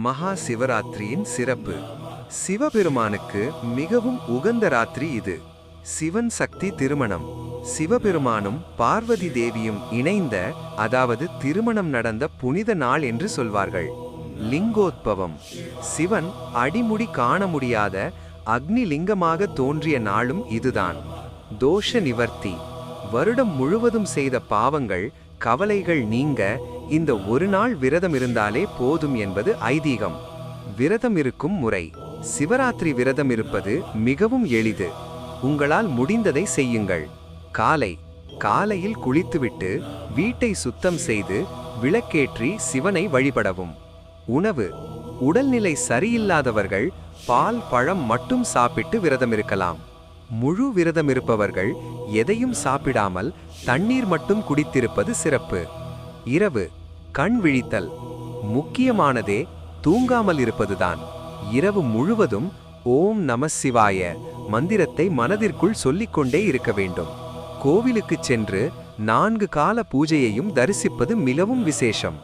மகா சிவராத்திரியின் சிறப்பு. சிவபெருமானுக்கு மிகவும் உகந்த ராத்திரி இது. சிவன் சக்தி திருமணம். சிவபெருமானும் பார்வதி தேவியும் இணைந்த, அதாவது திருமணம் நடந்த புனித நாள் என்று சொல்வார்கள். லிங்கோத்பவம். சிவன் அடிமுடி காண முடியாத அக்னி லிங்கமாக தோன்றிய நாளும் இதுதான். தோஷ நிவர்த்தி. வருடம் முழுவதும் செய்த பாவங்கள், கவலைகள் நீங்க இந்த ஒரு நாள் விரதம் இருந்தாலே போதும் என்பது ஐதீகம். விரதம் இருக்கும் முறை. சிவராத்திரி விரதம் இருப்பது மிகவும் எளிது. உங்களால் முடிந்ததை செய்யுங்கள். காலையில் குளித்துவிட்டு வீட்டை சுத்தம் செய்து விளக்கேற்றி சிவனை வழிபடவும். உணவு. உடல்நிலை சரியில்லாதவர்கள் பால் பழம் மட்டும் சாப்பிட்டு விரதம் இருக்கலாம். முழு விரதம் இருப்பவர்கள் எதையும் சாப்பிடாமல் தண்ணீர் மட்டும் குடித்திருப்பது சிறப்பு. இரவு. கண் விழித்தல். முக்கியமானதே தூங்காமல் இருப்பதுதான். இரவு முழுவதும் ஓம் நம சிவாய மந்திரத்தை மனதிற்குள் சொல்லிக்கொண்டே இருக்க வேண்டும். கோவிலுக்குச் சென்று 4 கால பூஜையையும் தரிசிப்பது மிகவும் விசேஷம்.